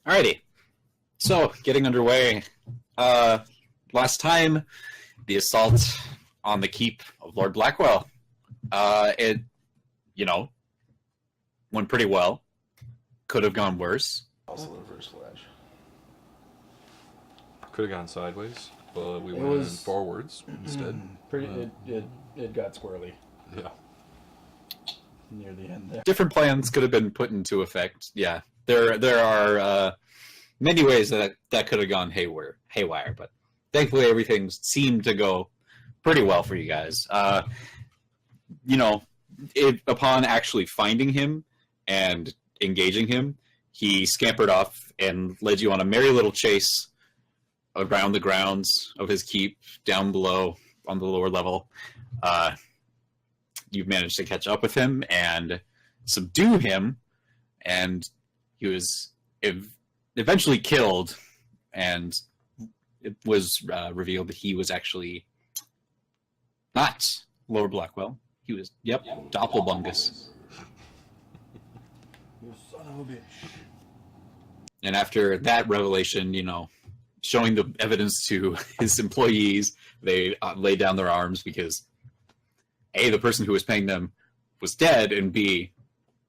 Alrighty. So, getting underway. Last time, the assault on the keep of Lord Blackwell. It, went pretty well. Could have gone worse. Also the reverse flash. Could have gone sideways, but we went forwards instead. It got squirrely Yeah. near the end there. Different plans could have been put into effect. Yeah, there are many ways that could have gone haywire, but thankfully everything seemed to go pretty well for you guys. Upon actually finding him and engaging him, he scampered off and led you on a merry little chase around the grounds of his keep, down below on the lower level. You've managed to catch up with him and subdue him, and he was eventually killed, and it was revealed that he was actually not Lord Blackwell. He was, Doppelbungus. You son of a bitch. And after that revelation, showing the evidence to his employees, they laid down their arms because A, the person who was paying them was dead, and B,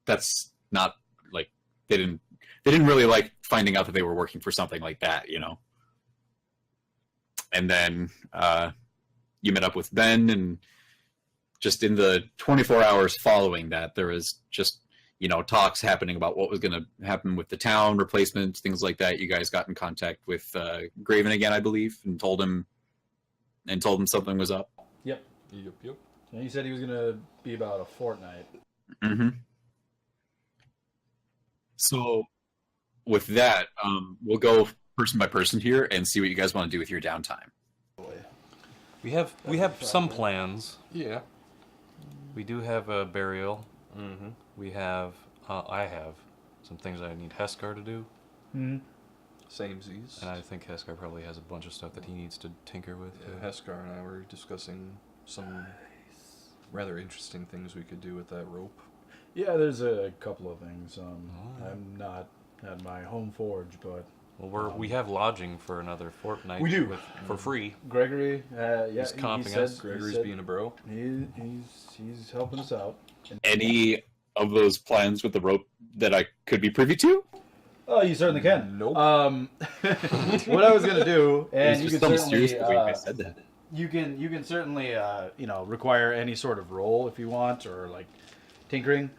that's not like they didn't really like finding out that they were working for something like that, And then you met up with Ben, and just in the 24 hours following that, there was just talks happening about what was going to happen with the town, replacements, things like that. You guys got in contact with Graven again, I believe, and told him something was up. Yep. Yep. And he said he was going to be about a fortnight. Mm-hmm. So with that, we'll go person by person here and see what you guys want to do with your downtime. We have some plans. Yeah. We do have a burial. Mm-hmm. We have I have some things I need Heskar to do. Mm-hmm. Samesies. And I think Heskar probably has a bunch of stuff that he needs to tinker with. Yeah, Heskar and I were discussing some rather interesting things we could do with that rope. Yeah, there's a couple of things. I'm not at my home forge, but Well, we have lodging for another fortnight. We do. For free. Gregory, He's comping us. Gregory's being a bro. He's helping us out. Any of those plans with the rope that I could be privy to? Oh, you certainly can. Nope. What I was gonna do, and you It's can just so mysterious certainly the way I said that. you can certainly require any sort of roll if you want, or like tinkering.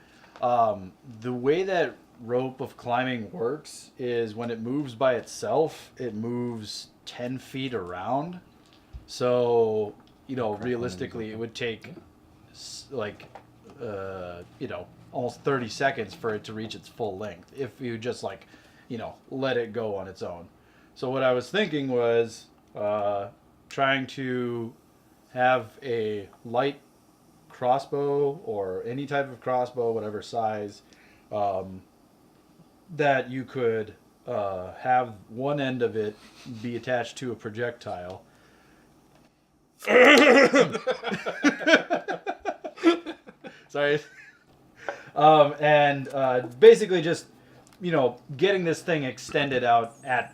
The way that rope of climbing works is when it moves by itself, it moves 10 feet around. So realistically, it would take almost 30 seconds for it to reach its full length if you just let it go on its own. So what I was thinking was trying to have a light crossbow or any type of crossbow, whatever size, that you could have one end of it be attached to a projectile. Sorry. And basically just, getting this thing extended out at,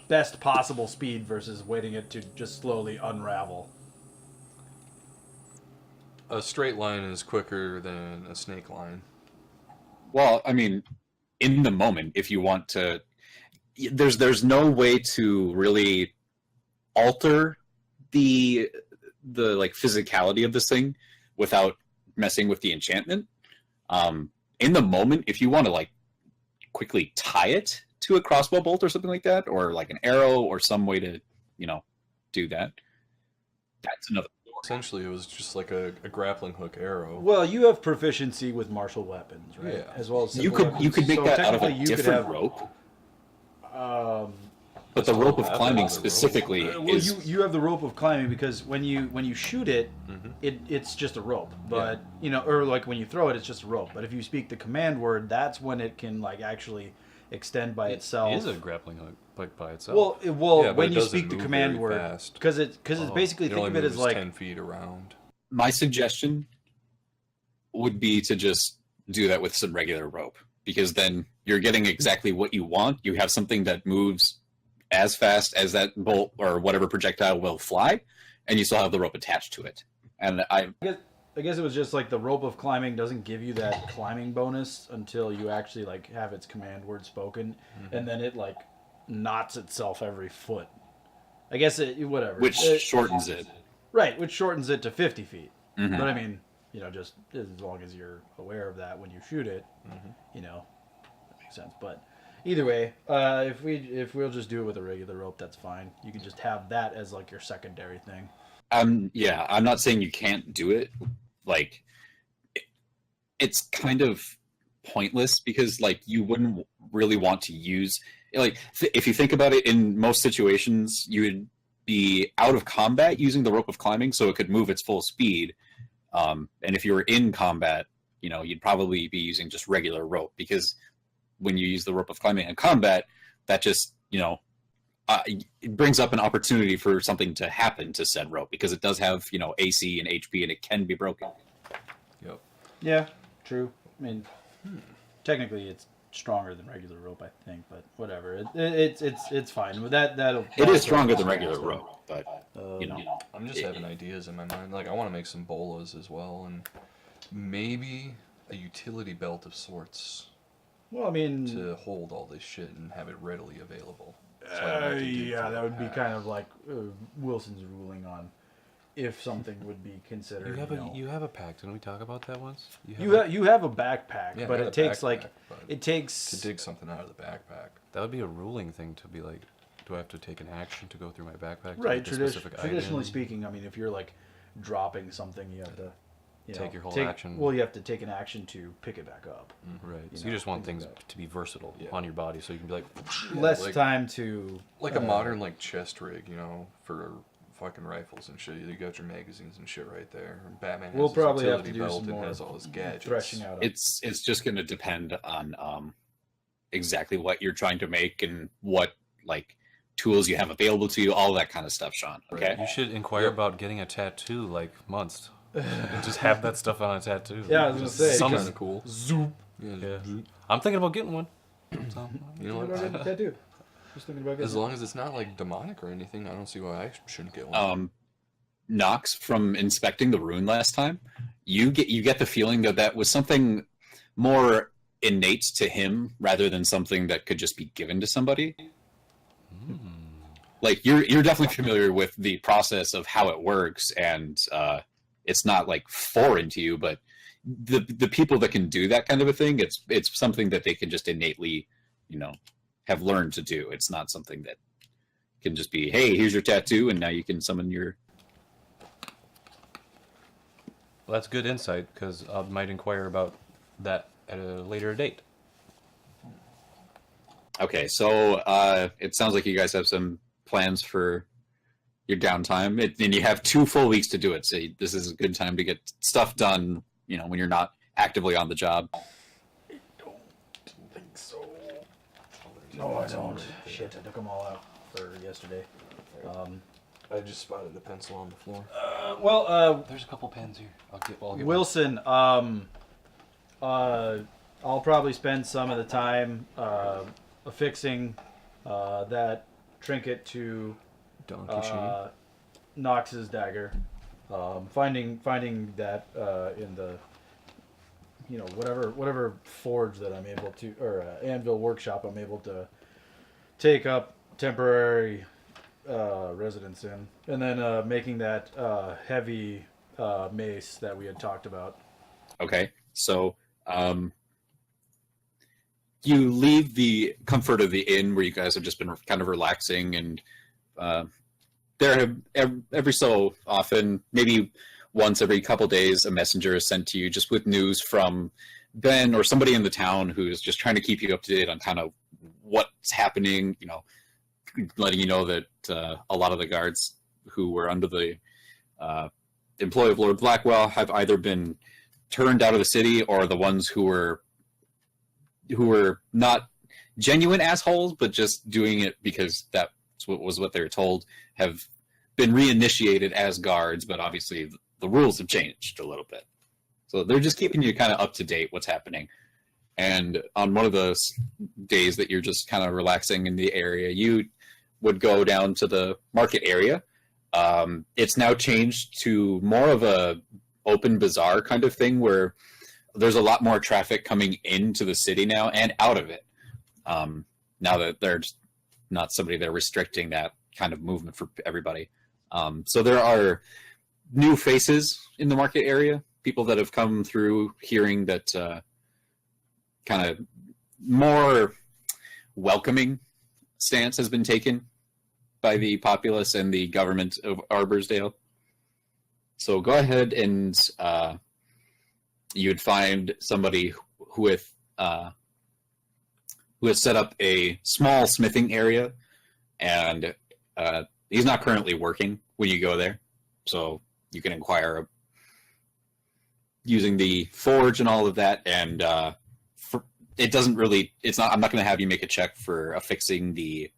best possible speed versus waiting it to just slowly unravel. A straight line is quicker than a snake line. Well, I mean, in the moment, if you want to, there's no way to really alter the physicality of this thing without messing with the enchantment. In the moment, if you want to quickly tie it to a crossbow bolt or something like that, or like an arrow or some way to do that, that's another story. Essentially, it was just like a grappling hook arrow. Well, you have proficiency with martial weapons, right? Yeah. As well as You simple could weapons. make So that out of a technically you could different have, rope. But the rope of climbing specifically is... you have the rope of climbing because when you shoot it, it's just a rope. But or like when you throw it, it's just a rope. But if you speak the command word, that's when it can actually extend by itself. It is a grappling hook by itself. Yeah, but when it you doesn't speak the move command very word, fast. because it's basically It think only of it as moves 10 feet around. My suggestion would be to just do that with some regular rope, because then you're getting exactly what you want. You have something that moves as fast as that bolt or whatever projectile will fly, and you still have the rope attached to it. And I guess it was just like the rope of climbing doesn't give you that climbing bonus until you actually like have its command word spoken, and then it like knots itself every foot. I guess whatever. which shortens it. Right, which shortens it to 50 feet. Mhm. But I mean, just as long as you're aware of that when you shoot it, that makes sense. But either way, if we'll just do it with a regular rope, that's fine. You can just have that as like your secondary thing. Yeah, I'm not saying you can't do it. Like, it's kind of pointless because like you wouldn't really want to use like if you think about it, in most situations you would be out of combat using the rope of climbing so it could move its full speed. And if you were in combat, you'd probably be using just regular rope, because when you use the rope of climbing in combat, that just it brings up an opportunity for something to happen to said rope, because it does have AC and HP and it can be broken. Yep. Yeah, true. I mean, technically it's stronger than regular rope, I think, but whatever. It's fine. With that'll. It is stronger than regular rope, but I'm just having ideas in my mind. Like, I want to make some bolas as well, and maybe a utility belt of sorts Well, I mean, to hold all this shit and have it readily available. So I don't have to dig yeah, through that the would be pack. kind of like Wilson's ruling on if something would be considered. You have a pack. Didn't we talk about that once? You have a backpack, Yeah, I but got it a takes backpack, but it takes to dig something out of the backpack. That would be a ruling thing to be like, do I have to take an action to go through my backpack to right. get a specific Traditionally item? speaking, I mean, if you're like dropping something, you have to Take your whole action. Well, you have to take an action to pick it back up. Right. You So you know, just want things things like to be versatile Yeah. on your body, so you can be like, Less like- time to Like a modern like chest rig, for fucking rifles and shit. You got your magazines and shit right there. And Batman has We'll his probably have utility to do belt some and more has all his gadgets. threshing out. it's just going to depend on exactly what you're trying to make and what like tools you have available to you, all that kind of stuff, Sean. Okay. you should inquire Yep. about getting a tattoo like months. And just have that stuff on a tattoo. Yeah, I was gonna say, Summon. Kind of cool. Zoop. Yeah. I'm thinking about getting one. So, You know what? Tattoo. Just thinking about As long as it's not like demonic or anything, I don't see why I shouldn't get one. Knox, from inspecting the rune last time, you get the feeling that was something more innate to him rather than something that could just be given to somebody. Like you're definitely familiar with the process of how it works, and it's not like foreign to you, but the people that can do that kind of a thing, it's something that they can just innately, have learned to do. It's not something that can just be, hey, here's your tattoo, and now you can summon your. well, that's good insight, because I might inquire about that at a later date. Okay, so it sounds like you guys have some plans for your downtime, and you have 2 full weeks to do it. So this is a good time to get stuff done. When you're not actively on the job. I don't think so. No, I don't. Shit, I took them all out for yesterday. I just spotted a pencil on the floor. There's a couple pens here. I'll get Wilson, I'll probably spend some of the time affixing that trinket to Donkey chain. Knox's dagger. Finding that in the whatever forge that I'm able to, or anvil workshop I'm able to take up temporary residence in, and then making that heavy mace that we had talked about. Okay, so you leave the comfort of the inn where you guys have just been kind of relaxing, and there have every so often, maybe once every couple days, a messenger is sent to you just with news from Ben or somebody in the town who's just trying to keep you up to date on kind of what's happening, letting you know that a lot of the guards who were under the employ of Lord Blackwell have either been turned out of the city, or the ones who were not genuine assholes, but just doing it because that's what they were told, have been reinitiated as guards, but obviously the rules have changed a little bit. So they're just keeping you kind of up to date what's happening. And on one of those days that you're just kind of relaxing in the area, you would go down to the market area. It's now changed to more of a open bazaar kind of thing where there's a lot more traffic coming into the city now and out of it. Now that there's not somebody there restricting that kind of movement for everybody. So there are new faces in the market area, people that have come through hearing that kind of more welcoming stance has been taken by the populace and the government of Arborsdale. So go ahead and you would find somebody who has set up a small smithing area, and he's not currently working when you go there. So you can inquire using the forge and all of that, and it doesn't really. It's not. I'm not going to have you make a check for affixing the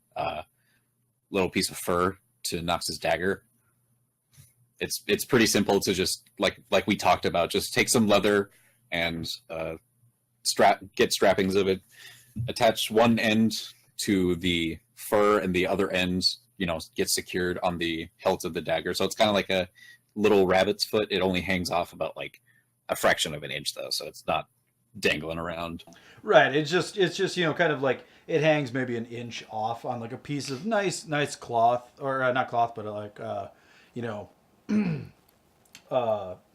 little piece of fur to Nox's dagger. It's pretty simple to just like we talked about. Just take some leather and get strappings of it. Attach one end to the fur, and the other end, gets secured on the hilt of the dagger. So it's kind of like a little rabbit's foot. It only hangs off about like a fraction of an inch, though, so it's not dangling around. Right. It's just kind of like it hangs maybe an inch off on like a piece of nice cloth, or not cloth, but like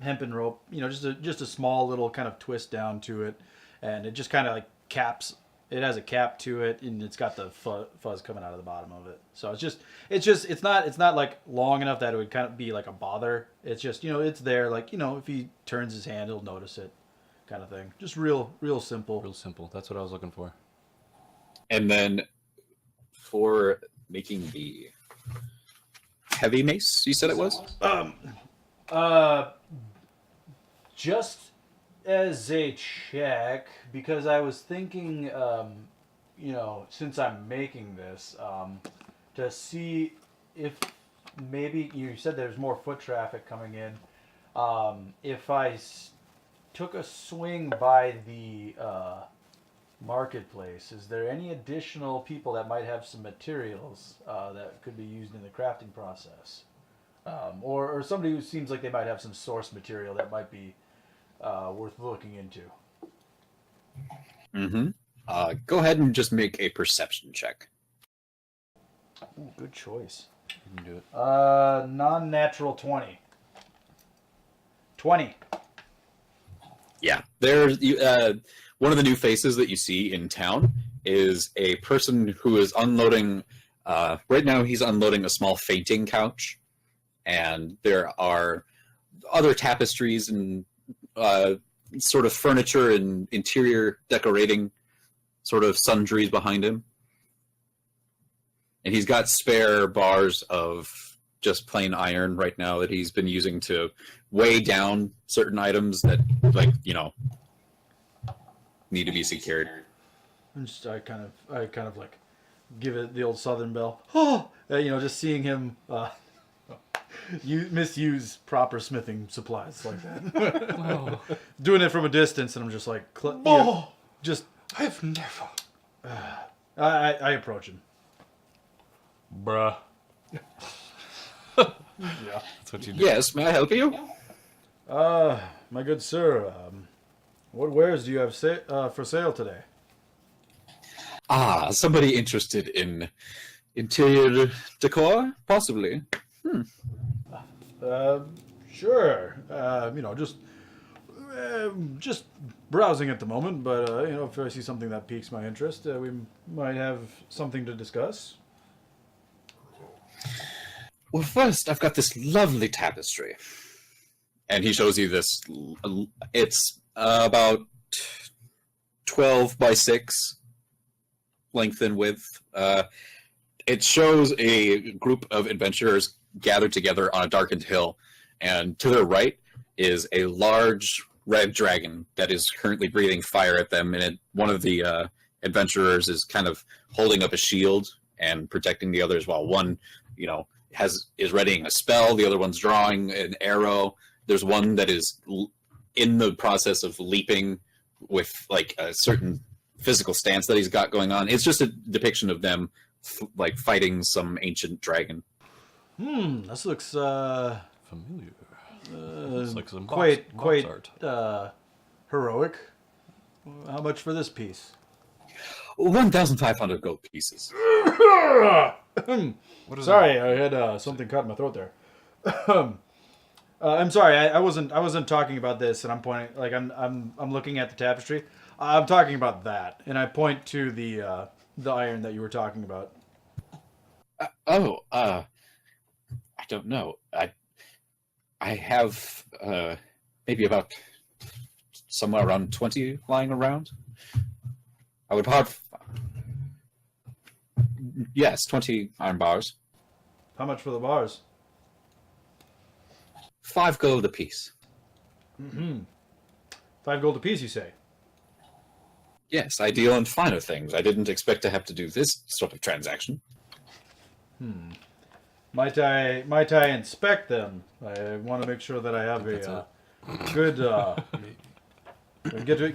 hempen rope. Just a small little kind of twist down to it, and it just kind of like caps. It has a cap to it, and it's got the fuzz coming out of the bottom of it. So it's not like long enough that it would kind of be like a bother. It's just it's there, like if he turns his hand, he'll notice it, kind of thing. Just real simple. Real simple. That's what I was looking for. And then for making the heavy mace, you said it was? Just as a check, because I was thinking, since I'm making this, to see if maybe you said there's more foot traffic coming in. If I took a swing by the marketplace, is there any additional people that might have some materials that could be used in the crafting process? Or somebody who seems like they might have some source material that might be worth looking into. Mm-hmm. Go ahead and just make a perception check. Ooh, good choice. You can do it. Non-natural 20. 20. Yeah, there's one of the new faces that you see in town is a person who is unloading. Right now, he's unloading a small fainting couch, and there are other tapestries and sort of furniture and interior decorating sort of sundries behind him. And he's got spare bars of just plain iron right now that he's been using to weigh down certain items that, need to be secured. I kind of like give it the old Southern belle. Oh, just seeing him misuse proper smithing supplies like that. Oh. Doing it from a distance, and I'm just like, I've never. I approach him. Bruh. Yeah. That's what you do. Yes, may I help you? My good sir, what wares do you have for sale today? Somebody interested in interior decor, possibly. Sure. Just browsing at the moment, but if I see something that piques my interest, we might have something to discuss. Well, first, I've got this lovely tapestry. And he shows you this. It's about 12 by 6 length and width. It shows a group of adventurers gathered together on a darkened hill. And to their right is a large red dragon that is currently breathing fire at them. And one of the adventurers is kind of holding up a shield and protecting the others, while one, is readying a spell. The other one's drawing an arrow. There's one that is in the process of leaping with like a certain physical stance that he's got going on. It's just a depiction of them like fighting some ancient dragon. This looks Familiar. Looks like some quite box art. heroic. How much for this piece? 1,500 gold pieces. What is Sorry, I had something caught in my throat there. I'm sorry, I wasn't talking about this, and I'm pointing like I'm looking at the tapestry. I'm talking about that, and I point to the iron that you were talking about. I don't know. I have maybe about somewhere around 20 lying around. I would have. Yes, 20 iron bars. How much for the bars? 5 gold apiece. 5 gold apiece, you say? Yes, I deal in finer things. I didn't expect to have to do this sort of transaction. Might I inspect them? I want to make sure that I have a good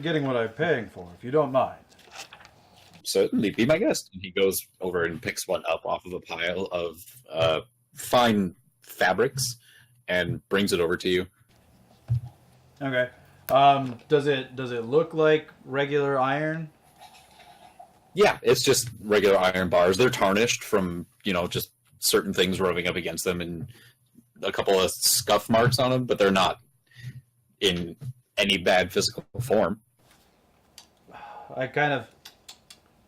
getting what I'm paying for, if you don't mind. Certainly, be my guest. And he goes over and picks one up off of a pile of fine fabrics and brings it over to you. Okay. Does it look like regular iron? Yeah, it's just regular iron bars. They're tarnished from, just certain things rubbing up against them and a couple of scuff marks on them, but they're not in any bad physical form. I kind of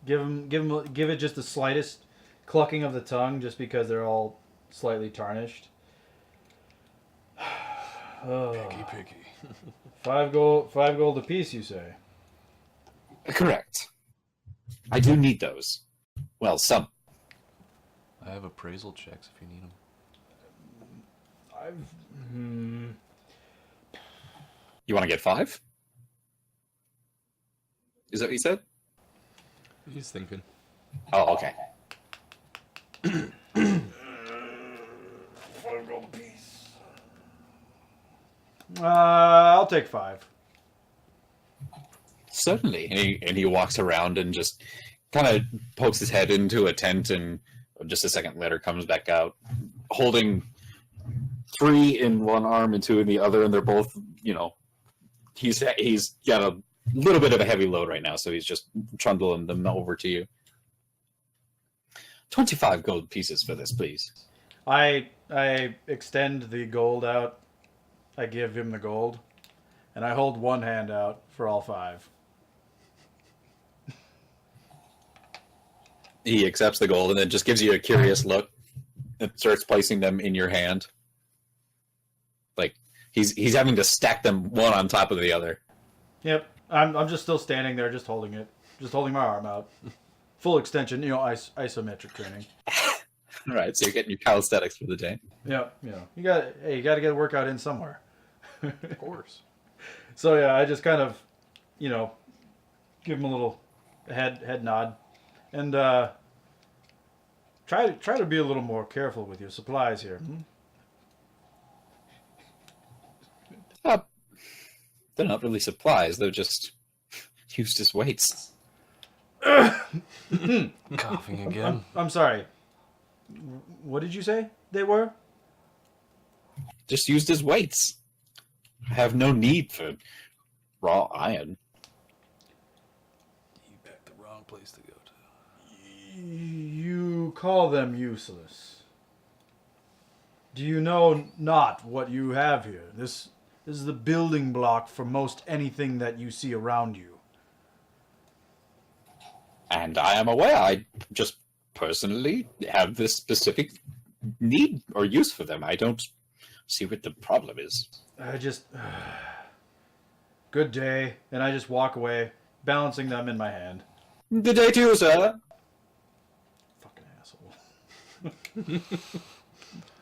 give it just the slightest clucking of the tongue, just because they're all slightly tarnished. Picky. 5 gold apiece, you say? Correct. I do need those. Well, some. I have appraisal checks if you need them. You want to get 5? Is that what you said? He's thinking. Oh, okay. 5 gold apiece. I'll take 5. Certainly. And he walks around and just kind of pokes his head into a tent, and just a second later comes back out holding 3 in one arm and 2 in the other, and they're both, he's got a little bit of a heavy load right now, so he's just trundling them over to you. 25 gold pieces for this, please. I extend the gold out. I give him the gold, and I hold one hand out for all 5. He accepts the gold and then just gives you a curious look and starts placing them in your hand. Like he's having to stack them one on top of the other. Yep, I'm just still standing there, just holding my arm out, full extension. Isometric training. All right, so you're getting your calisthenics for the day. Yep, you got to get a workout in somewhere. Of course. So yeah, I just kind of, give him a little head nod, and try to be a little more careful with your supplies here. They're not really supplies; they're just used as weights. Coughing again. I'm sorry. What did you say they were? Just used as weights. I have no need for raw iron. You picked the wrong place to go to. You call them useless. Do you know not what you have here? This is the building block for most anything that you see around you. And I am aware. I just personally have this specific need or use for them. I don't see what the problem is. I just... Good day. And I just walk away, balancing them in my hand. Good day to you, sir. Fucking asshole.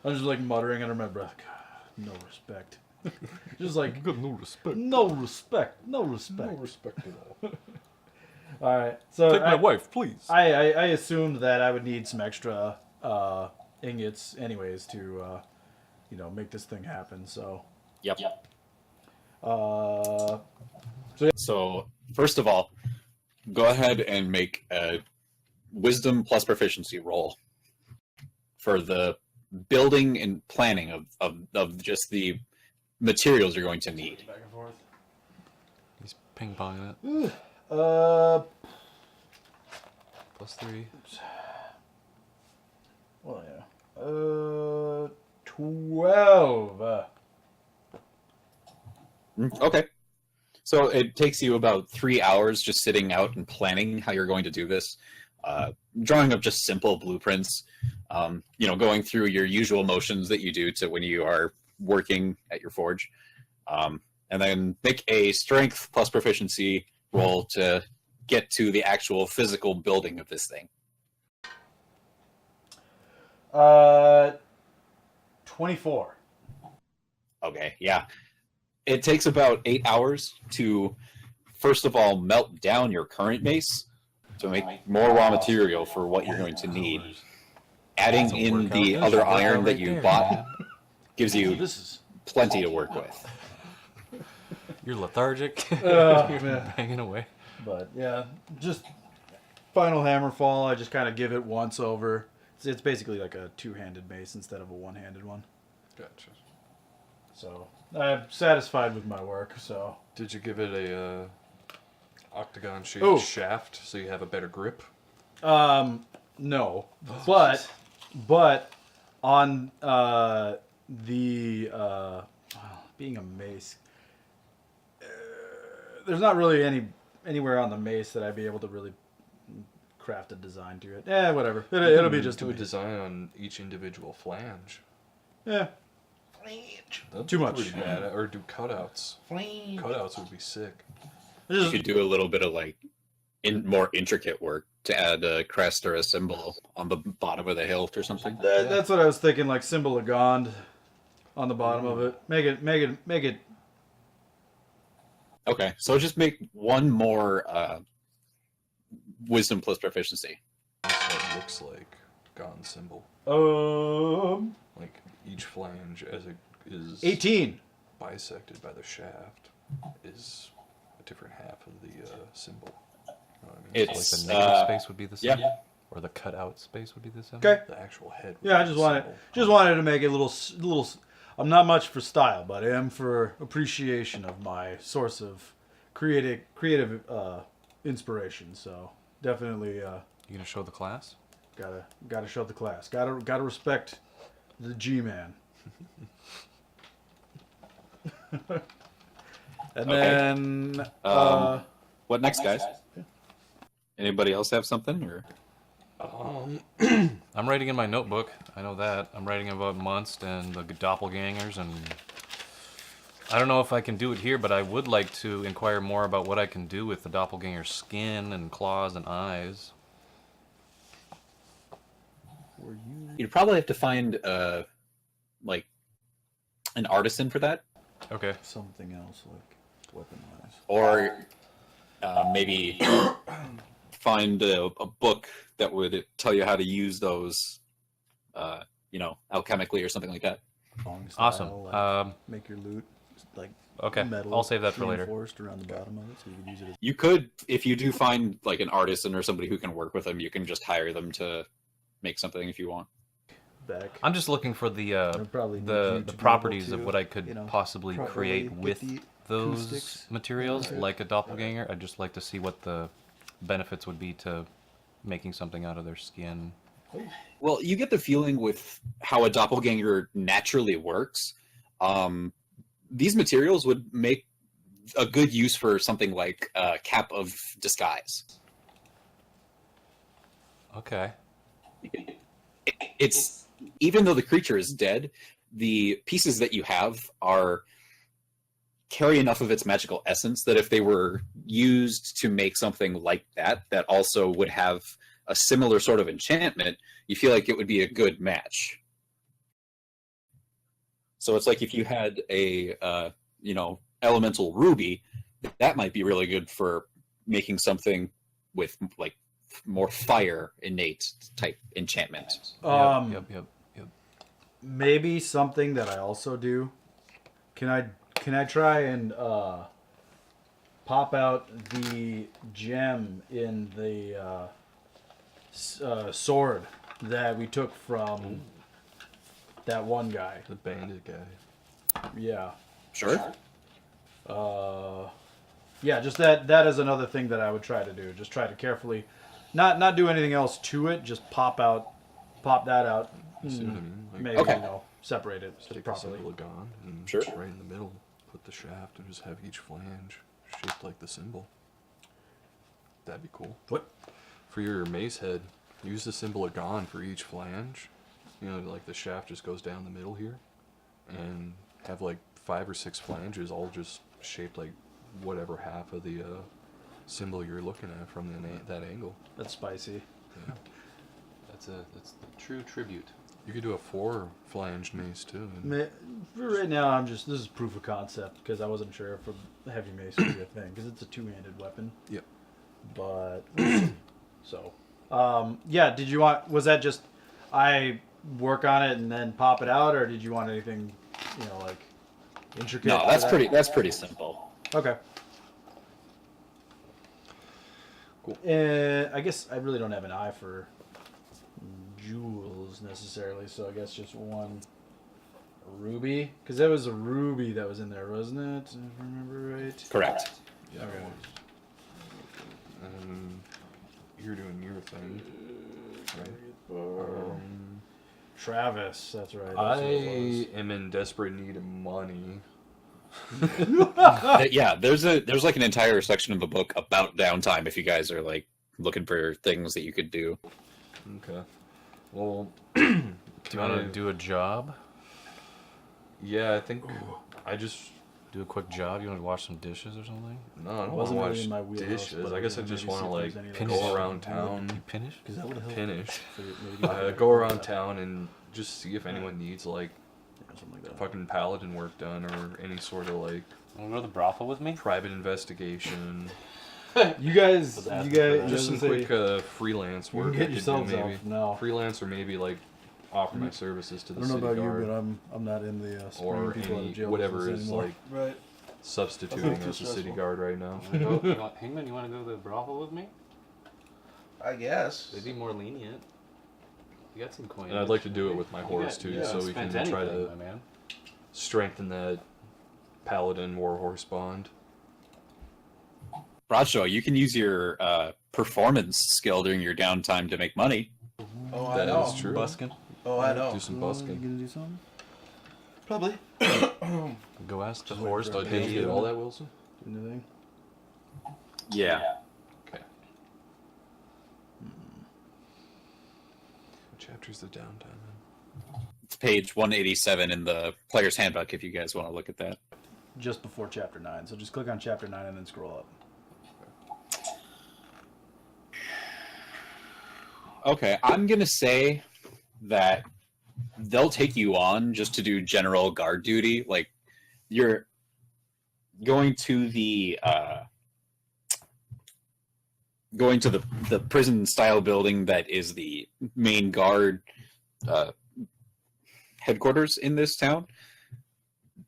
I'm just muttering under my breath. God, no respect. Just Got no respect. no respect. No respect. No respect at all. All right. So Take my wife, please. I assumed that I would need some extra ingots anyways to make this thing happen. So Yep. So first of all, go ahead and make a wisdom plus proficiency roll for the building and planning of just the materials you're going to need. Back and forth. He's ping ponging it. +3. Well, yeah. 12. Okay. So it takes you about 3 hours just sitting out and planning how you're going to do this, drawing up just simple blueprints, going through your usual motions that you do to when you are working at your forge, and then make a strength plus proficiency roll to get to the actual physical building of this thing. 24. Okay, yeah. It takes about 8 hours to, first of all, melt down your current mace to make more raw material for what you're going to need. Adding in the other iron that you bought gives you plenty to work with. You're lethargic. Yeah. You're banging away. But yeah, just final hammer fall. I just kind of give it once over. It's basically like a two-handed mace instead of a one-handed one. Gotcha. So I'm satisfied with my work. So Did you give it a octagon-shaped shaft so you have a better grip? no, but on being a mace, there's not really anywhere on the mace that I'd be able to really craft a design to it. Whatever. It'll be just do a design on each individual flange. Yeah. That'd Too be much. pretty bad. Or do cutouts. Cutouts would be sick. You could do a little bit of more intricate work to add a crest or a symbol on the bottom of the hilt or something. That's what I was thinking, like symbol of Gond on the bottom of it. Make it. Okay, so just make one more wisdom plus proficiency. That's what it looks like. Gone symbol. Like each flange as it is 18. bisected by the shaft is a different half of the symbol. You know what I mean? It's Like the negative space would be the symbol? yeah. Or the cutout space would be the symbol? Okay. The actual head. would Yeah, I be just the wanted symbol. to make it a little. I'm not much for style, but I am for appreciation of my source of creative inspiration. So definitely You gonna show the class? gotta show the class. Gotta respect the G-man. And then What next, guys? Anybody else have something? Or I'm writing in my notebook. I know that. I'm writing about Munst and the doppelgangers, and I don't know if I can do it here, but I would like to inquire more about what I can do with the doppelganger's skin and claws and eyes. you'd probably have to find an artisan for that, Okay. something else like weaponized. or maybe find a book that would tell you how to use those, alchemically or something like that. Long style, Awesome. like, make your loot like Okay, metal. I'll save that for later. Reinforced around the bottom of it, so you can use it as You could, if you do find an artisan or somebody who can work with them, you can just hire them to make something if you want. back. I'm just looking for I'd probably need you the to be properties able of to, what I could possibly create get with the those acoustics. materials, Okay. like a doppelganger. I'd just like to see what the benefits would be to making something out of their skin. Well, you get the feeling with how a doppelganger naturally works. These materials would make a good use for something like a cap of disguise. Okay. It's, even though the creature is dead, the pieces that you have carry enough of its magical essence that if they were used to make something like that also would have a similar sort of enchantment, you feel like it would be a good match. So it's like if you had a elemental ruby, that might be really good for making something with more fire innate type enchantment. Yep. Maybe something that I also do. Can I try and pop out the gem in the sword that we took from that one guy. The bandit guy. Yeah. Sure. Yeah, just that is another thing that I would try to do. Just try to carefully, not do anything else to it. Just pop that out. You see what I mean? Like, Maybe Okay. separate it take properly. the symbol of Gon and Sure. right in the middle, put the shaft and just have each flange shaped like the symbol. That'd be cool. What? For your mace head, use the symbol of Gon for each flange. You know, like the shaft just goes down the middle here, and have like 5 or 6 flanges all just shaped like whatever half of the symbol you're looking at from that angle. That's spicy. Yeah. That's the true tribute. You could do a 4-flanged mace too. And For right now, this is proof of concept because I wasn't sure if a heavy mace would be a thing because it's a 2-handed weapon. Yep. But so, yeah. Was that just I work on it and then pop it out, or did you want anything, like intricate? No, that's pretty simple. Okay. Cool. I guess I really don't have an eye for jewels necessarily, so I guess just one ruby, because there was a ruby that was in there, wasn't it? If I remember right. Correct. Yeah. Okay. And you're doing your thing, right? Travis, that's right. That's I what it was. am in desperate need of money. Yeah, there's like an entire section of the book about downtime if you guys are like looking for things that you could do. Okay. Well, Do you want to do a job? yeah, I think I just Do a quick job? You want to wash some dishes or something? no, I don't want to Wasn't really watch in my wheelhouse, dishes. but I guess I maybe just see want to if like there's any Finish. go around town, You finish? Because that would help. finish. Maybe Go around town and just see if anyone needs like something like that. fucking paladin work done or any sort of like Want to go to the brothel with me? private investigation. You guys, Was asking you for guys, that. Just some say, quick freelance you work. can get I could yourselves do maybe. off now. Freelance or maybe like offer my services to I the don't know city about guard you, but I'm not in the or spraying people out of any jail whatever business is anymore. like Right. substituting That's as a city stressful. guard right now. Hangman, you want to go to the brothel with me? I guess. They'd be more lenient. You got some coins. And I'd like to do it with my horse too, so we can try to my man. strengthen that paladin warhorse bond. Bradshaw, you can use your performance skill during your downtime to make money. Oh, I That know. is true. Buskin. Oh, I know. Do some You busking. gonna do something? Probably. Go ask the Just wait horse for to it. Did pay you get you. all that, Wilson? Do anything? Yeah. Okay. What chapter's the downtime in? It's page 187 in the player's handbook if you guys want to look at that. Just before chapter 9. So just click on chapter 9 and then scroll up. Okay, I'm going to say that they'll take you on just to do general guard duty. Like, you're going to the prison style building that is the main guard headquarters in this town.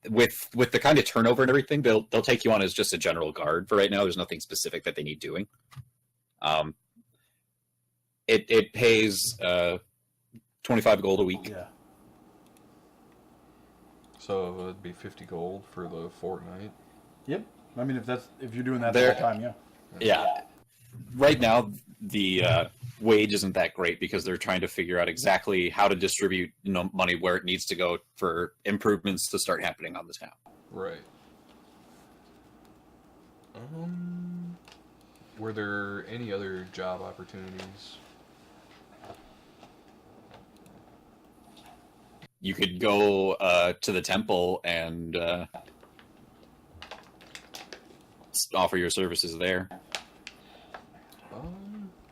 With the kind of turnover and everything, they'll take you on as just a general guard for right now. There's nothing specific that they need doing. It pays 25 gold a week. Yeah. So it'd be 50 gold for the fortnight. Yep. I mean, if you're doing that There- the whole time, yeah. Yeah. Right now, the wage isn't that great because they're trying to figure out exactly how to distribute money where it needs to go for improvements to start happening on the town. Right. Were there any other job opportunities? You could go to the temple and offer your services there.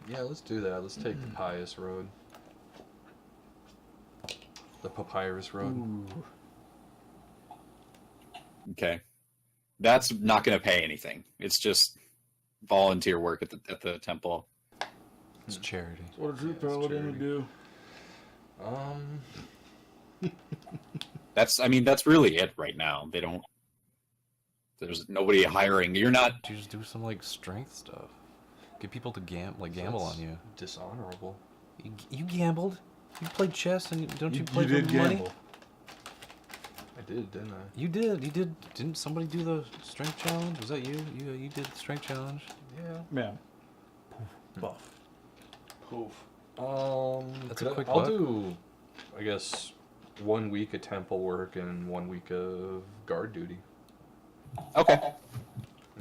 Yeah, let's do that. Let's take the pious road. The papyrus road. Ooh. Okay. That's not going to pay anything. It's just volunteer work at the temple. It's charity. What a true Yeah, it's paladin would do. That's really it right now. They don't. There's nobody hiring. You're not. You just do some like strength stuff. Get people to gamble That's on you. Dishonorable. You gambled. You played chess, and don't you play you did for money? gamble. I did, didn't I? You did. You did. Didn't somebody do the strength challenge? Was that you? You did the strength challenge. Yeah. Man. Buff. Poof. That's a could I- quick I'll buck. do, I guess, 1 week of temple work and 1 week of guard duty. Okay.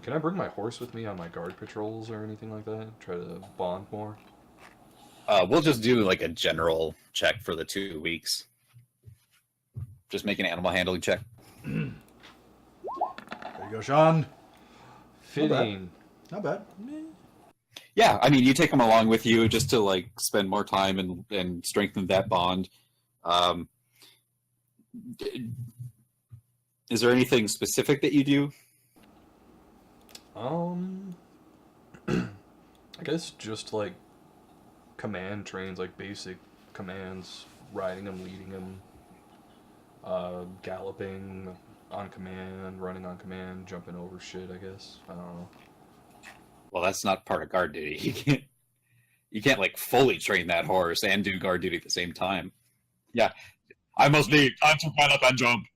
Can I bring my horse with me on my guard patrols or anything like that? Try to bond more? We'll just do like a general check for the 2 weeks. Just make an animal handling check. There you go, Sean. Fitting. Not bad. Yeah, I mean, you take them along with you just to like spend more time and strengthen that bond. Is there anything specific that you do? I guess just like command trains, like basic commands, riding them, leading them, galloping on command, running on command, jumping over shit, I guess. I don't know. Well, that's not part of guard duty. You can't like fully train that horse and do guard duty at the same time. Yeah, I must lead. Time to gallop and jump.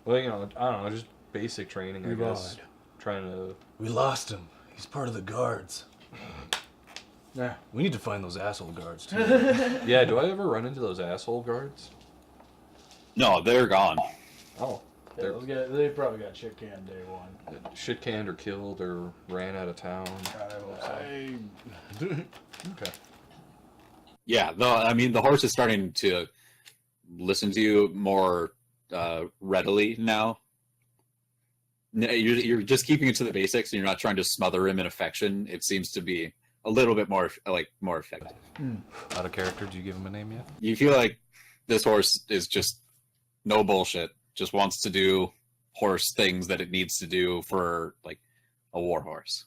Well, you know, I don't know, just basic training, I guess. Ride. Trying to... We lost him. He's part of the guards. Yeah. We need to find those asshole guards too. Yeah, do I ever run into those asshole guards? No, they're gone. Oh. Yeah, They're those guys, they probably got shit canned day one. shit canned or killed or ran out of town. God, I hope so. Okay. Yeah, I mean, the horse is starting to listen to you more readily now. You're just keeping it to the basics, and you're not trying to smother him in affection. It seems to be a little bit more effective. Out of character, do you give him a name yet? You feel like this horse is just no bullshit. Just wants to do horse things that it needs to do for like a war horse.